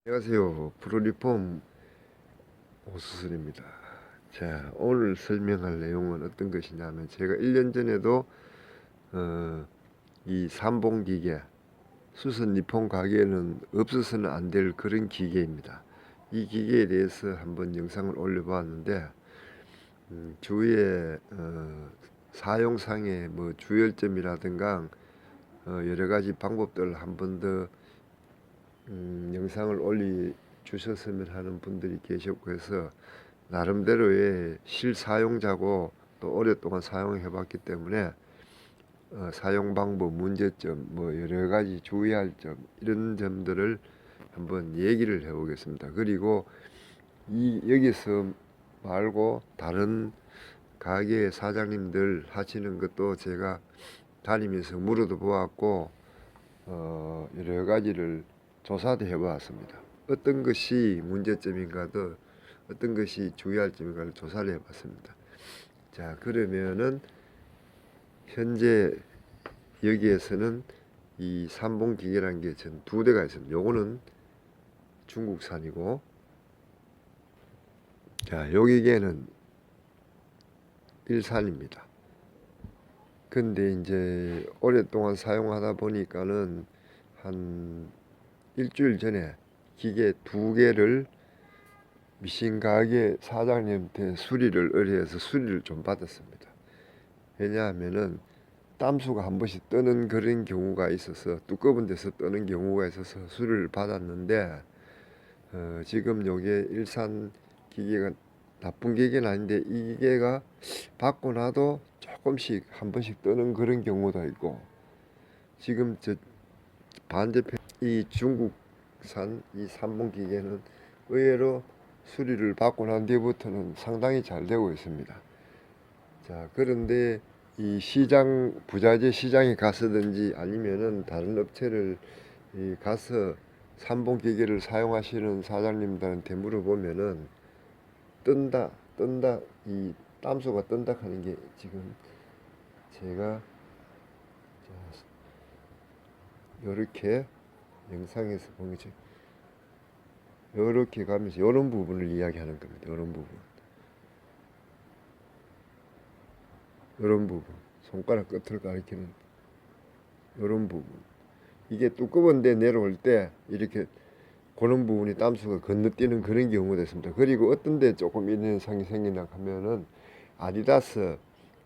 안녕하세요. 프로리폼 오수슬입니다. 자, 오늘 설명할 내용은 어떤 것이냐면 제가 1년 전에도 이 삼봉기계 수선 리폼 가게에는 없어서는 안 될 그런 기계입니다. 이 기계에 대해서 한번 영상을 올려보았는데 주위에 사용상의 뭐 주열점이라든가 여러 가지 방법들을 한번 더 영상을 올려주셨으면 하는 분들이 계셨고 해서 나름대로의 실사용자고 또 오랫동안 사용해 봤기 때문에 사용 방법, 문제점, 뭐 여러 가지 주의할 점 이런 점들을 한번 얘기를 해 보겠습니다. 그리고 여기서 말고 다른 가게 사장님들 하시는 것도 제가 다니면서 물어도 보았고 여러 가지를 조사도 해보았습니다. 어떤 것이 문제점인가도 어떤 것이 주의할 점인가를 조사를 해봤습니다. 자, 그러면은 현재 여기에서는 이 삼봉기계라는 게 전 두 대가 있습니다. 요거는 중국산이고, 자, 요 기계는 일산입니다. 근데 이제 오랫동안 사용하다 보니까는 한 일주일 전에 기계 두 개를 미신 가게 사장님한테 수리를 의뢰해서 수리를 좀 받았습니다. 왜냐하면은 땀수가 한 번씩 뜨는 그런 경우가 있어서 두꺼운 데서 뜨는 경우가 있어서 수리를 받았는데 지금 요게 일산 기계가 나쁜 기계는 아닌데 이 기계가 받고 나도 조금씩 한 번씩 뜨는 그런 경우도 있고 지금 저 반대편 이 중국산 이 삼봉 기계는 의외로 수리를 받고 난 뒤부터는 상당히 잘 되고 있습니다. 자, 그런데 이 시장, 부자재 시장에 가서든지 아니면은 다른 업체를 가서 삼봉 기계를 사용하시는 사장님들한테 물어보면은 뜬다, 이 땀수가 뜬다 하는 게 지금 제가 이렇게 영상에서 보면 이렇게 가면서 이런 부분을 이야기하는 겁니다. 이런 부분. 이런 부분, 손가락 끝을 가리키는 이런 부분. 이게 두꺼운데 내려올 때 이렇게 그런 부분이 땀수가 건너뛰는 그런 경우가 있습니다. 그리고 어떤 데 조금 이런 현상이 생기나 하면은 아디다스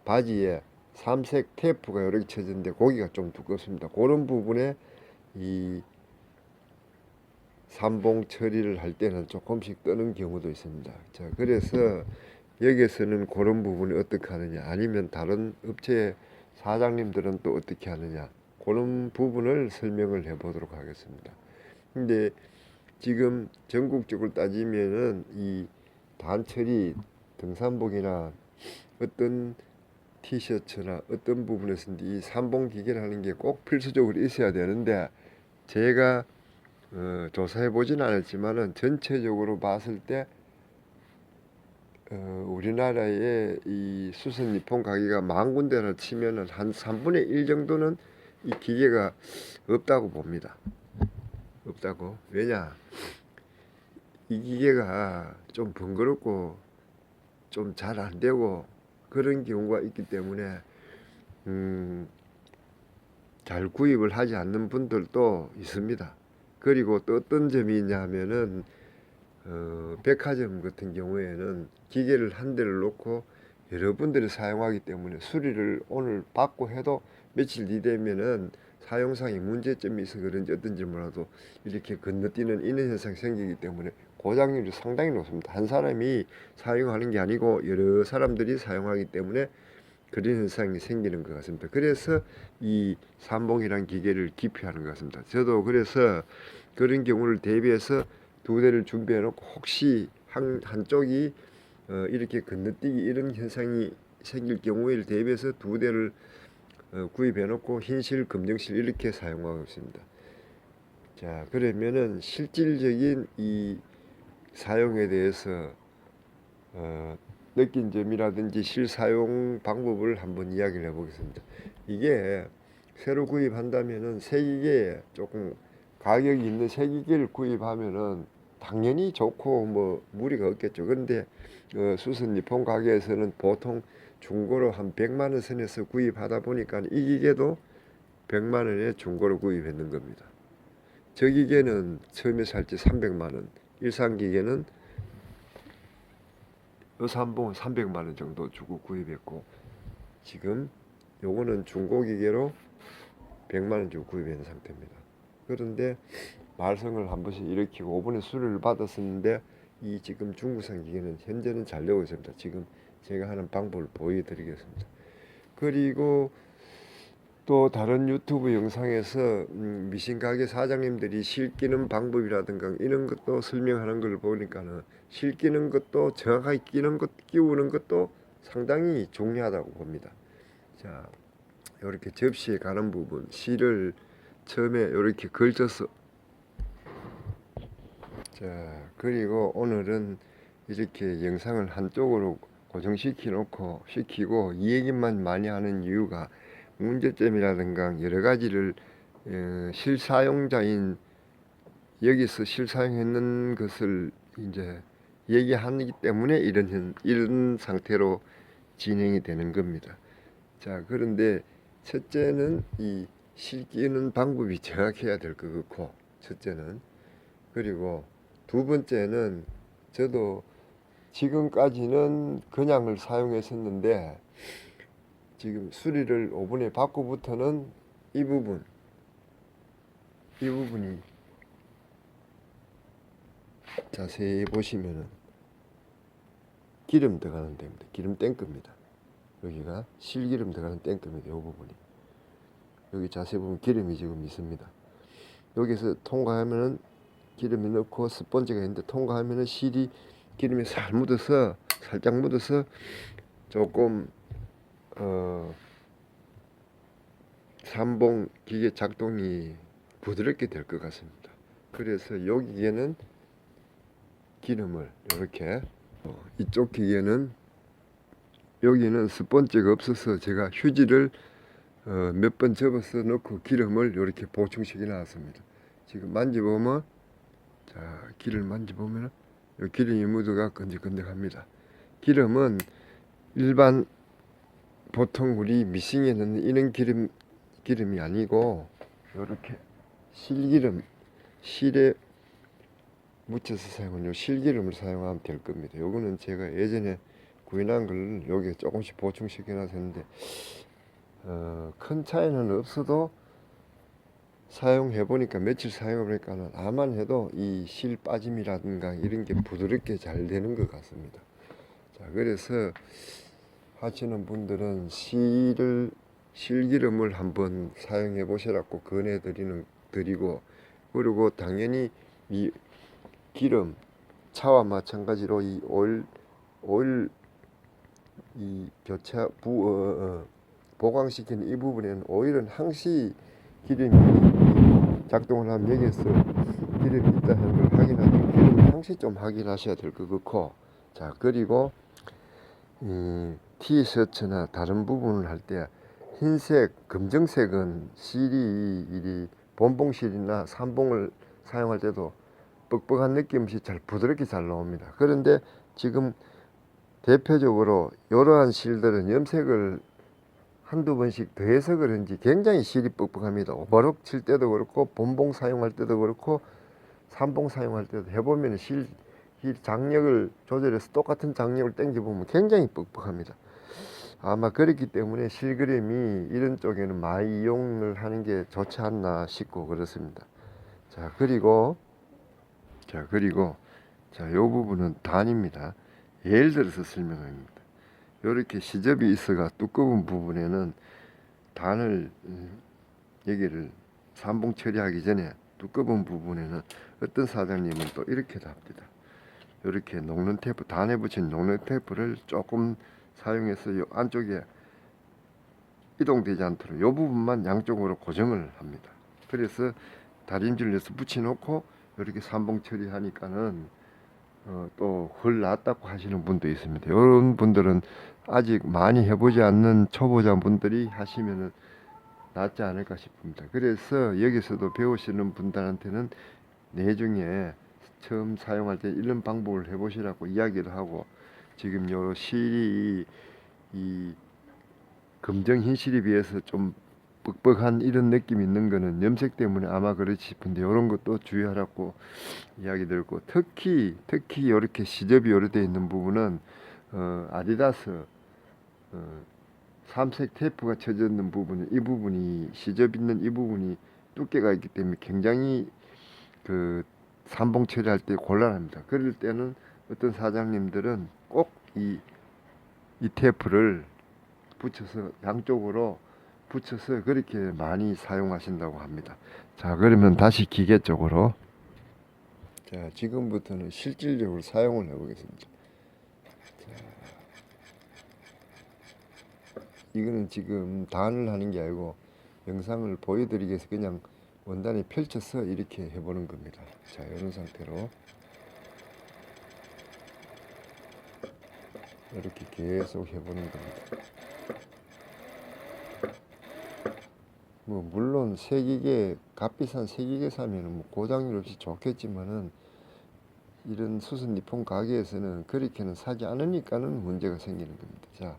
바지에 삼색 테이프가 이렇게 쳐졌는데 고기가 좀 두껍습니다. 그런 부분에 이 삼봉 처리를 할 때는 조금씩 뜨는 경우도 있습니다. 자, 그래서 여기에서는 그런 부분이 어떻게 하느냐, 아니면 다른 업체 사장님들은 또 어떻게 하느냐, 그런 부분을 설명을 해 보도록 하겠습니다. 근데 지금 전국적으로 따지면은 이 단처리 등산복이나 어떤 티셔츠나 어떤 부분에서 이 삼봉 기계를 하는 게 꼭 필수적으로 있어야 되는데 제가 조사해 보진 않았지만은 전체적으로 봤을 때 우리나라의 이 수선 리폼 가게가 만 군데나 치면은 한 3분의 1 정도는 이 기계가 없다고 봅니다. 없다고. 왜냐? 이 기계가 좀 번거롭고 좀 잘 안 되고 그런 경우가 있기 때문에 잘 구입을 하지 않는 분들도 있습니다. 그리고 또 어떤 점이 있냐 하면은 백화점 같은 경우에는 기계를 한 대를 놓고 여러분들이 사용하기 때문에 수리를 오늘 받고 해도 며칠 뒤 되면은 사용상의 문제점이 있어 그런지 어떤지 몰라도 이렇게 건너뛰는 이런 현상이 생기기 때문에 고장률이 상당히 높습니다. 한 사람이 사용하는 게 아니고 여러 사람들이 사용하기 때문에 그런 현상이 생기는 것 같습니다. 그래서 이 삼봉이란 기계를 기피하는 것 같습니다. 저도 그래서 그런 경우를 대비해서 두 대를 준비해 놓고 혹시 한쪽이 이렇게 건너뛰기 이런 현상이 생길 경우에 대비해서 두 대를 구입해 놓고 흰실, 검정실 이렇게 사용하고 있습니다. 자, 그러면은 실질적인 이 사용에 대해서 느낀 점이라든지 실사용 방법을 한번 이야기를 해보겠습니다. 이게 새로 구입한다면은 새 기계에 조금 가격이 있는 새 기계를 구입하면은 당연히 좋고 뭐 무리가 없겠죠. 그런데 수선 니폰 가게에서는 보통 중고로 한 100만 원 선에서 구입하다 보니까 이 기계도 100만 원에 중고로 구입했는 겁니다. 저 기계는 처음에 살 때 300만 원, 일산 기계는 요산봉은 300만 원 정도 주고 구입했고, 지금 요거는 중고 기계로 100만 원 주고 구입한 상태입니다. 그런데 말썽을 한 번씩 일으키고 5번에 수리를 받았었는데, 이 지금 중국산 기계는 현재는 잘 되고 있습니다. 지금 제가 하는 방법을 보여드리겠습니다. 그리고 또 다른 유튜브 영상에서 미신 가게 사장님들이 실 끼는 방법이라든가 이런 것도 설명하는 걸 보니까는 실 끼는 것도 정확하게 끼우는 것도 상당히 중요하다고 봅니다. 자, 이렇게 접시에 가는 부분 실을 처음에 이렇게 걸쳐서, 자, 그리고 오늘은 이렇게 영상을 한쪽으로 시키고 이 얘기만 많이 하는 이유가 문제점이라든가 여러 가지를 실사용자인 여기서 실사용했는 것을 이제 얘기하기 때문에 이런 상태로 진행이 되는 겁니다. 자, 그런데 첫째는 이 실기는 방법이 정확해야 될 것 같고, 첫째는. 그리고 두 번째는 저도 지금까지는 그냥을 사용했었는데, 지금 수리를 5분에 받고부터는 이 부분이 자세히 보시면은 기름 들어가는 데입니다. 기름 탱크입니다. 여기가 실기름 들어가는 탱크입니다. 이 부분이. 여기 자세히 보면 기름이 지금 있습니다. 여기서 통과하면은 기름이 넣고 스펀지가 있는데, 통과하면은 실이 기름이 살짝 묻어서 조금 삼봉 기계 작동이 부드럽게 될 것 같습니다. 그래서 여기에는 기름을 이렇게, 이쪽 기계는 여기는 스펀지가 없어서 제가 휴지를 몇 번 접어서 넣고 기름을 이렇게 보충시켜 놨습니다. 지금 만져보면, 자, 기름을 만져보면 기름이 묻어가 끈적끈적합니다. 기름은 일반 보통 우리 미싱에 넣는 이런 기름이 아니고, 이렇게 실에 묻혀서 사용하는 실기름을 사용하면 될 겁니다. 요거는 제가 예전에 구인한 걸 여기에 조금씩 보충시켜 놨었는데, 큰 차이는 없어도 사용해 보니까, 며칠 사용해 보니까는 아만 해도 이 실 빠짐이라든가 이런 게 부드럽게 잘 되는 것 같습니다. 자, 그래서 하시는 분들은 실기름을 한번 사용해 보시라고 드리고, 그리고 당연히 이 기름, 차와 마찬가지로 이 오일 이 교차 보강시키는 이 부분에는 오일은 항시 기름이 작동을 하면 여기에서 기름이 있다는 걸 확인하도록 기름을 항시 좀 확인하셔야 될 것 같고, 자, 그리고 티셔츠나 다른 부분을 할 때 흰색, 검정색은 실이 본봉실이나 삼봉을 사용할 때도 뻑뻑한 느낌 없이 잘 부드럽게 잘 나옵니다. 그런데 지금 대표적으로 이러한 실들은 염색을 한두 번씩 더해서 그런지 굉장히 실이 뻑뻑합니다. 오버록 칠 때도 그렇고, 본봉 사용할 때도 그렇고, 삼봉 사용할 때도 해보면 실 장력을 조절해서 똑같은 장력을 당겨보면 굉장히 뻑뻑합니다. 아마 그렇기 때문에 실그램이 이런 쪽에는 많이 이용을 하는 게 좋지 않나 싶고 그렇습니다. 자, 그리고 요 부분은 단입니다. 예를 들어서 설명합니다. 이렇게 시접이 있어가 두꺼운 부분에는 단을 여기를 삼봉 처리하기 전에 두꺼운 부분에는 어떤 사장님은 또 이렇게도 합니다. 이렇게 녹는 테이프, 단에 붙인 녹는 테이프를 조금 사용해서 이 안쪽에 이동되지 않도록 이 부분만 양쪽으로 고정을 합니다. 그래서 다림질을 해서 붙여놓고 이렇게 삼봉 처리하니까는 또 헐 낫다고 하시는 분도 있습니다. 이런 분들은 아직 많이 해보지 않는 초보자 분들이 하시면은 낫지 않을까 싶습니다. 그래서 여기서도 배우시는 분들한테는 내중에 처음 사용할 때 이런 방법을 해보시라고 이야기를 하고, 지금 요 실이 이 검정 흰 실에 비해서 좀 뻑뻑한 이런 느낌이 있는 거는 염색 때문에 아마 그렇지 싶은데, 이런 것도 주의하라고 이야기 들고, 특히 이렇게 시접이 오래되어 있는 부분은 아디다스 삼색 테이프가 쳐져 있는 부분, 이 부분이 시접 있는 이 부분이 두께가 있기 때문에 굉장히 그 삼봉 처리할 때 곤란합니다. 그럴 때는 어떤 사장님들은 꼭 이 테이프를 붙여서 양쪽으로 붙여서 그렇게 많이 사용하신다고 합니다. 자, 그러면 다시 기계 쪽으로. 자, 지금부터는 실질적으로 사용을 해보겠습니다. 이거는 지금 단을 하는 게 아니고 영상을 보여드리기 위해서 그냥 원단에 펼쳐서 이렇게 해보는 겁니다. 자, 이런 상태로 이렇게 계속 해보는 겁니다. 뭐 물론 세기계, 값비싼 세기계 사면은 뭐 고장일 없이 좋겠지만은, 이런 수선 니폰 가게에서는 그렇게는 사지 않으니까는 문제가 생기는 겁니다. 자,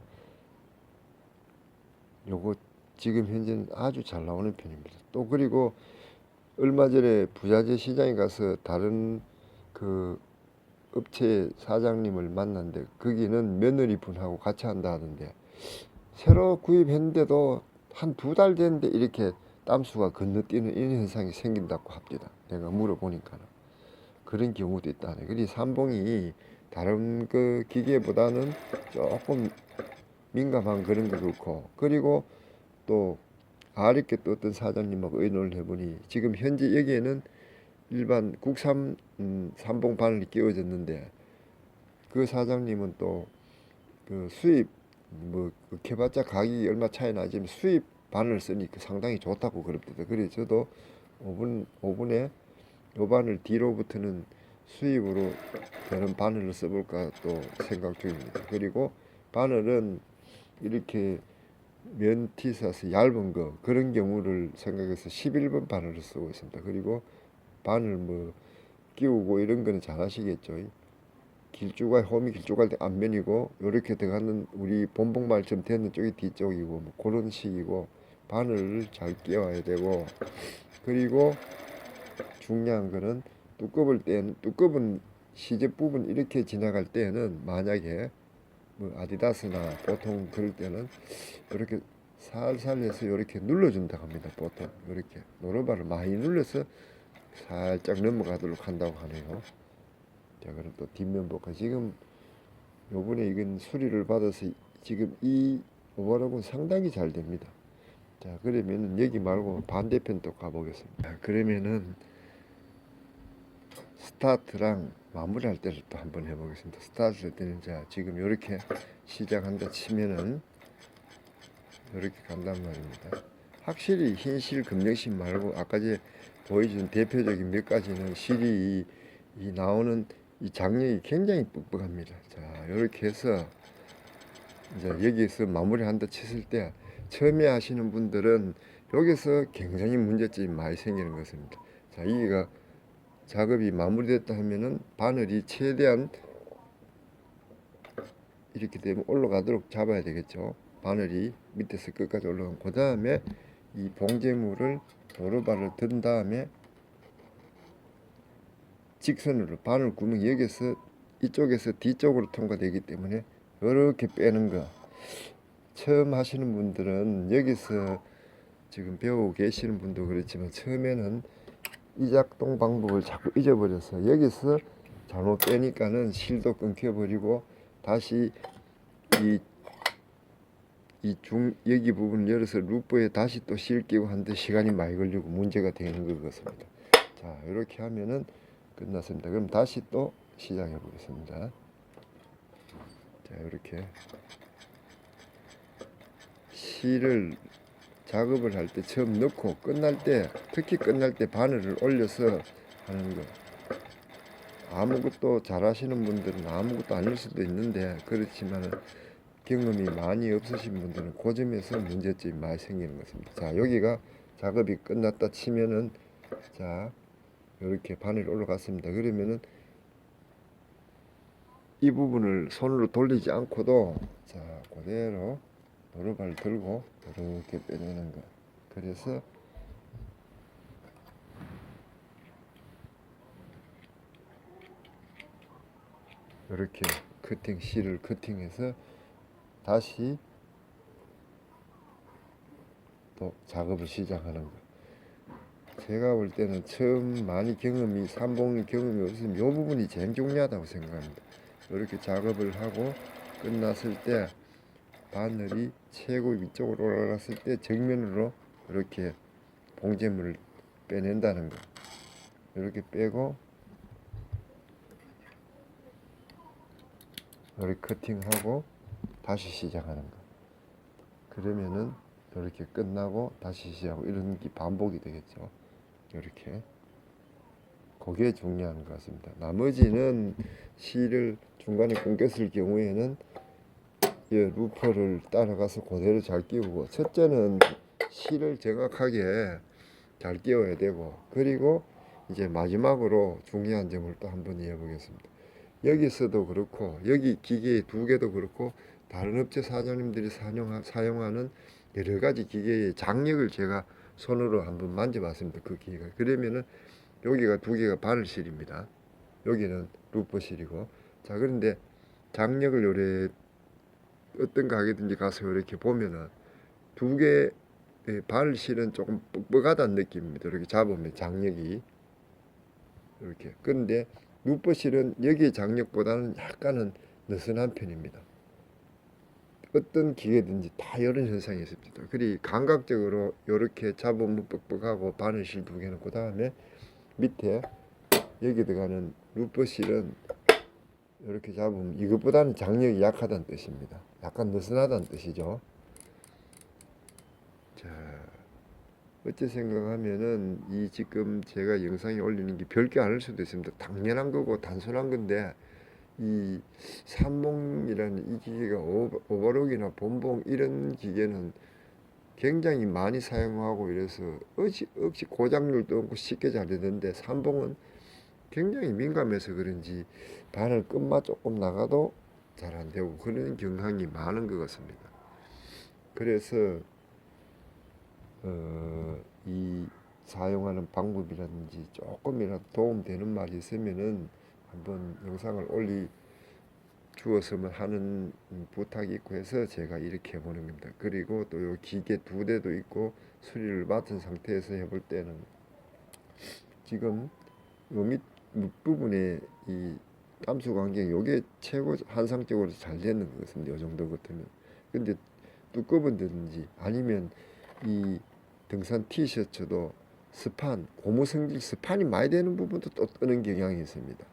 요거 지금 현재는 아주 잘 나오는 편입니다. 또 그리고 얼마 전에 부자재 시장에 가서 다른 그 업체 사장님을 만났는데, 거기는 며느리 분하고 같이 한다 하던데, 새로 구입했는데도 한 두 달 됐는데 이렇게 땀수가 건너뛰는 이런 현상이 생긴다고 합니다. 내가 물어보니까는 그런 경우도 있다네. 그리 삼봉이 다른 그 기계보다는 조금 민감한 그런 거 그렇고, 그리고 또 아랫게 또 어떤 사장님하고 의논을 해보니, 지금 현재 여기에는 일반 국산 삼봉 바늘이 끼워졌는데, 그 사장님은 또 그 수입 뭐 개봤자 가격이 얼마 차이 나지만 수입 바늘 쓰니까 상당히 좋다고 그럽니다. 그래서 저도 5분에 요 바늘 뒤로부터는 수입으로 되는 바늘을 써볼까 또 생각 중입니다. 그리고 바늘은 이렇게 면 티셔츠 얇은 거 그런 경우를 생각해서 11번 바늘을 쓰고 있습니다. 그리고 바늘 뭐 끼우고 이런 거는 잘 아시겠죠. 길쭉할 홈이 길쭉할 때 앞면이고, 이렇게 들어가는 우리 본봉말처럼 되는 쪽이 뒤쪽이고, 뭐 그런 식이고, 바늘을 잘 끼워야 되고, 그리고 중요한 거는 두꺼운 시접 부분 이렇게 지나갈 때는, 만약에 뭐 아디다스나 보통 그럴 때는 이렇게 살살 해서 이렇게 눌러준다고 합니다. 보통 이렇게 노루발을 많이 눌러서 살짝 넘어가도록 한다고 하네요. 자, 그럼 또 뒷면 볼까. 지금 요번에 이건 수리를 받아서 지금 이 오버락은 상당히 잘 됩니다. 자, 그러면은 여기 말고 반대편 또 가보겠습니다. 그러면은 스타트랑 마무리할 때를 또 한번 해보겠습니다. 스타트 할 때는, 자, 지금 이렇게 시작한다 치면은 이렇게 간단 말입니다. 확실히 흰실, 검정실 말고 아까 제 보여준 대표적인 몇 가지는 실이 이 나오는 이 장력이 굉장히 뻑뻑합니다. 자, 이렇게 해서 이제 여기서 마무리한다 쳤을 때, 처음에 하시는 분들은 여기서 굉장히 문제점이 많이 생기는 것입니다. 자, 여기가 작업이 마무리됐다 하면은 바늘이 최대한 이렇게 되면 올라가도록 잡아야 되겠죠. 바늘이 밑에서 끝까지 올라가면, 그 다음에 이 봉제물을 도로바를 든 다음에 직선으로 바늘 구멍, 여기서 이쪽에서 뒤쪽으로 통과되기 때문에 이렇게 빼는 거, 처음 하시는 분들은 여기서 지금 배우고 계시는 분도 그렇지만 처음에는 이 작동 방법을 자꾸 잊어버려서 여기서 잘못 빼니까는 실도 끊겨버리고, 다시 여기 부분을 열어서 루프에 다시 또 실 끼고 하는데 시간이 많이 걸리고 문제가 되는 것 같습니다. 자, 이렇게 하면은 끝났습니다. 그럼 다시 또 시작해 보겠습니다. 자, 이렇게 실을 작업을 할 때 처음 넣고 끝날 때, 특히 끝날 때 바늘을 올려서 하는 거. 아무것도 잘 하시는 분들은 아무것도 아닐 수도 있는데, 그렇지만 경험이 많이 없으신 분들은 그 점에서 문제점이 많이 생기는 것입니다. 자, 여기가 작업이 끝났다 치면은, 자, 이렇게 바늘이 올라갔습니다. 그러면은 이 부분을 손으로 돌리지 않고도, 자, 그대로 노루발 들고 이렇게 빼내는 거. 그래서 이렇게 실을 커팅해서 다시 또 작업을 시작하는 거. 제가 볼 때는 처음 많이 삼봉 경험이 없으면 이 부분이 제일 중요하다고 생각합니다. 이렇게 작업을 하고 끝났을 때 바늘이 최고 위쪽으로 올라갔을 때 정면으로 이렇게 봉제물을 빼낸다는 거. 이렇게 빼고 이렇게 커팅하고 다시 시작하는 거. 그러면은 이렇게 끝나고 다시 시작하고 이런 게 반복이 되겠죠. 이렇게. 그게 중요한 것 같습니다. 나머지는 실을 중간에 끊겼을 경우에는 이 루퍼를 따라가서 그대로 잘 끼우고, 첫째는 실을 정확하게 잘 끼워야 되고, 그리고 이제 마지막으로 중요한 점을 또 한번 이어보겠습니다. 여기서도 그렇고 여기 기계 두 개도 그렇고 다른 업체 사장님들이 사용하는 여러 가지 기계의 장력을 제가 손으로 한번 만져봤습니다. 그 기계가. 그러면은 여기가 두 개가 바늘실입니다. 여기는 루퍼실이고. 자, 그런데 장력을 요래 어떤 가게든지 가서 이렇게 보면은 두 개의 바늘실은 조금 뻑뻑하다는 느낌입니다. 이렇게 잡으면 장력이 이렇게. 그런데 루퍼실은 여기의 장력보다는 약간은 느슨한 편입니다. 어떤 기계든지 다 이런 현상이 있습니다. 그리 감각적으로 이렇게 잡으면 뻑뻑하고 바늘실 두 개는 그 다음에 밑에 여기 들어가는 루퍼실은 이렇게 잡으면 이것보다는 장력이 약하다는 뜻입니다. 약간 느슨하다는 뜻이죠. 자, 어째 생각하면은 이 지금 제가 영상에 올리는 게 별게 아닐 수도 있습니다. 당연한 거고 단순한 건데, 이 삼봉이라는 이 기계가 오버록이나 본봉 이런 기계는 굉장히 많이 사용하고 이래서 없이 고장률도 없고 쉽게 잘 되던데, 삼봉은 굉장히 민감해서 그런지 바늘 끝만 조금 나가도 잘 안 되고 그런 경향이 많은 것 같습니다. 그래서 이 사용하는 방법이라든지 조금이라도 도움되는 말이 있으면은 한번 영상을 주었으면 하는 부탁이 있고 해서 제가 이렇게 해보는 겁니다. 그리고 또 요 기계 두 대도 있고 수리를 맡은 상태에서 해볼 때는 지금 요 밑부분에 이 땀수 간격 요게 최고 한상적으로 잘 되는 것 같습니다. 요 정도 같으면. 근데 두꺼운데든지 아니면 이 등산 티셔츠도 고무 성질 스판이 많이 되는 부분도 또 뜨는 경향이 있습니다.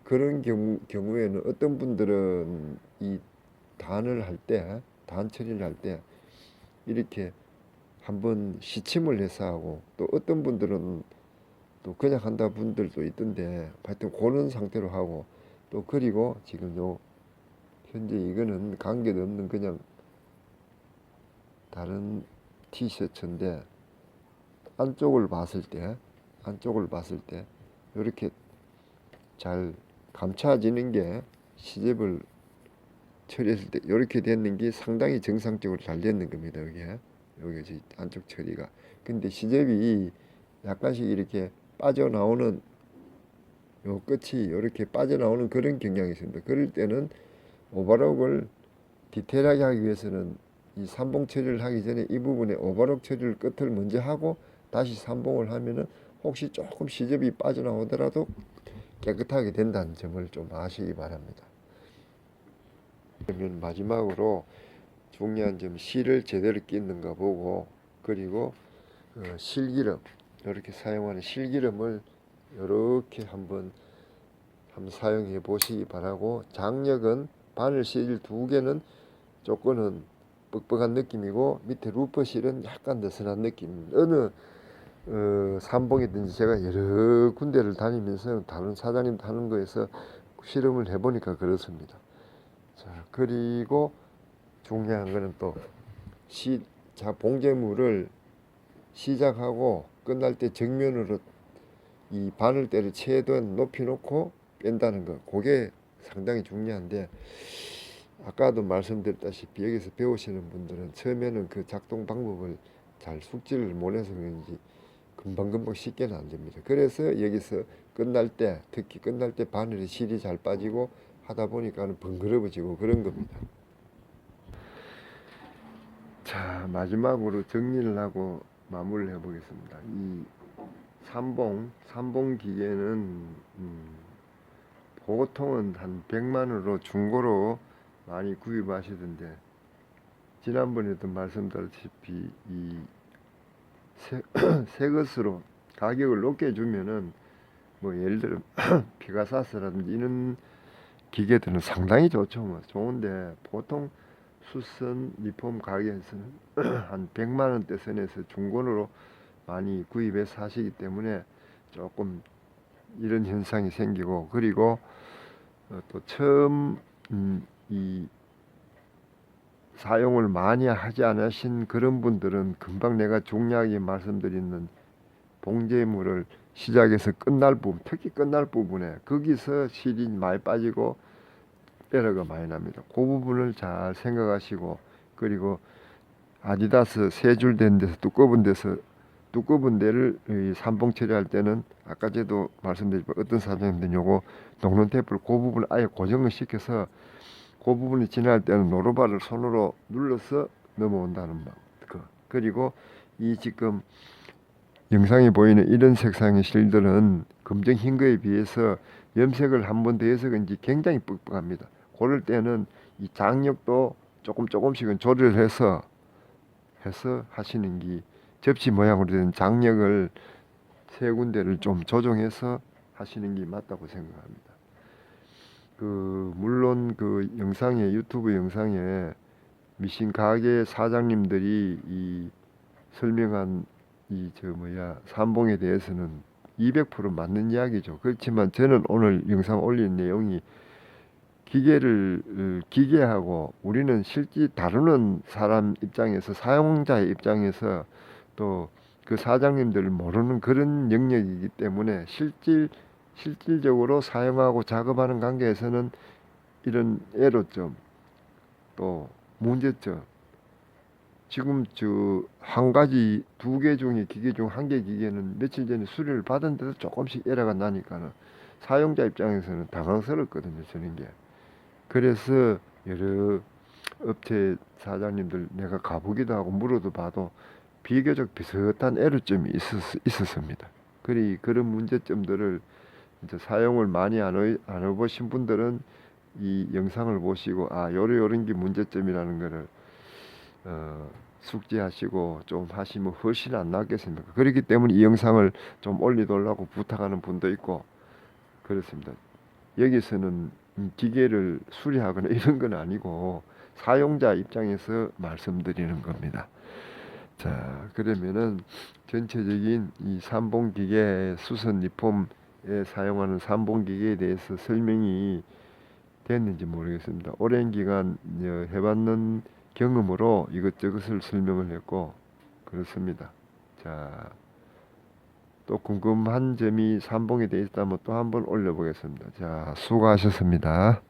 그런 경우에는 어떤 분들은 이 단 처리를 할 때 이렇게 한번 시침을 해서 하고, 또 어떤 분들은 또 그냥 한다 분들도 있던데, 하여튼 그런 상태로 하고, 또 그리고 지금 현재 이거는 관계도 없는 그냥 다른 티셔츠인데, 안쪽을 봤을 때 이렇게 잘 감춰지는 게, 시접을 처리했을 때 이렇게 되는 게 상당히 정상적으로 잘 되는 겁니다. 여기 안쪽 처리가. 근데 시접이 약간씩 이렇게 빠져나오는, 요 끝이 이렇게 빠져나오는 그런 경향이 있습니다. 그럴 때는 오버록을 디테일하게 하기 위해서는 이 삼봉 처리를 하기 전에 이 부분에 오버록 처리를 끝을 먼저 하고 다시 삼봉을 하면은 혹시 조금 시접이 빠져나오더라도 깨끗하게 된다는 점을 좀 아시기 바랍니다. 그러면 마지막으로 중요한 점, 실을 제대로 끼는가 보고, 그리고 실기름, 이렇게 사용하는 실기름을 이렇게 한번 사용해 보시기 바라고, 장력은 바늘실 두 개는 조금은 뻑뻑한 느낌이고 밑에 루퍼실은 약간 느슨한 느낌. 어느 삼봉이든지 제가 여러 군데를 다니면서 다른 사장님 하는 거에서 실험을 해보니까 그렇습니다. 자, 그리고 중요한 거는 또 봉제물을 시작하고 끝날 때 정면으로 이 바늘대를 최대한 높이 놓고 뺀다는 거, 그게 상당히 중요한데, 아까도 말씀드렸다시피 여기서 배우시는 분들은 처음에는 그 작동 방법을 잘 숙지를 못해서 그런지 금방금방 쉽게는 안 됩니다. 그래서 여기서 특히 끝날 때 바늘에 실이 잘 빠지고 하다 보니까는 번거로워지고 그런 겁니다. 자, 마지막으로 정리를 하고 마무리를 해보겠습니다. 이 삼봉 기계는 보통은 한 100만원으로 중고로 많이 구입하시던데, 지난번에도 말씀드렸다시피 이 새 것으로 가격을 높게 주면은 뭐 예를 들어 피가사스라든지 이런 기계들은 상당히 좋죠. 뭐 좋은데 보통 수선 리폼 가게에서는 한 100만 원대 선에서 중고로 많이 구입해서 하시기 때문에 조금 이런 현상이 생기고, 그리고 또 처음 이 사용을 많이 하지 않으신 그런 분들은 금방 내가 중요하게 말씀드리는 봉제물을 시작해서 끝날 부분, 특히 끝날 부분에 거기서 실이 많이 빠지고 에러가 많이 납니다. 그 부분을 잘 생각하시고, 그리고 아디다스 세 줄 된 데서 두꺼운 데를 이 삼봉 처리할 때는 아까 제도 말씀드렸지만 어떤 사장님들은 요거 녹는 테이프를 그 부분을 아예 고정을 시켜서 그 부분이 지날 때는 노루발을 손으로 눌러서 넘어온다는 거. 그리고 이 지금 영상에 보이는 이런 색상의 실들은 검정 흰 거에 비해서 염색을 한 번 더 해서 그런지 굉장히 뻑뻑합니다. 그럴 때는 이 장력도 조금씩은 조절을 해서 하시는 게, 접시 모양으로 된 장력을 세 군데를 좀 조정해서 하시는 게 맞다고 생각합니다. 물론 유튜브 영상에 미신 가게 사장님들이 이 설명한 삼봉에 대해서는 200% 맞는 이야기죠. 그렇지만 저는 오늘 영상 올린 내용이 기계하고 우리는 실제 다루는 사람 입장에서, 사용자의 입장에서 또 그 사장님들을 모르는 그런 영역이기 때문에 실질적으로 사용하고 작업하는 관계에서는 이런 애로점, 또 문제점, 지금 한 가지 2개 중에 기계 중 1개 기계는 며칠 전에 수리를 받은데도 조금씩 에러가 나니까는 사용자 입장에서는 당황스럽거든요, 저런 게. 그래서 여러 업체 사장님들 내가 가보기도 하고 물어도 봐도 비교적 비슷한 에러점이 있었습니다. 그런 문제점들을 이제 사용을 많이 안 해보신 분들은 이 영상을 보시고 요런 게 문제점이라는 거를 숙지하시고 좀 하시면 훨씬 안 낫겠습니까? 그렇기 때문에 이 영상을 좀 올리달라고 부탁하는 분도 있고 그렇습니다. 여기서는 기계를 수리하거나 이런 건 아니고 사용자 입장에서 말씀드리는 겁니다. 자, 그러면은 전체적인 이 삼봉 기계, 수선 리폼에 사용하는 삼봉 기계에 대해서 설명이 됐는지 모르겠습니다. 오랜 기간 해봤는 경험으로 이것저것을 설명을 했고 그렇습니다. 자, 또 궁금한 점이 삼봉에 대해 있다면 또 한번 올려보겠습니다. 자, 수고하셨습니다.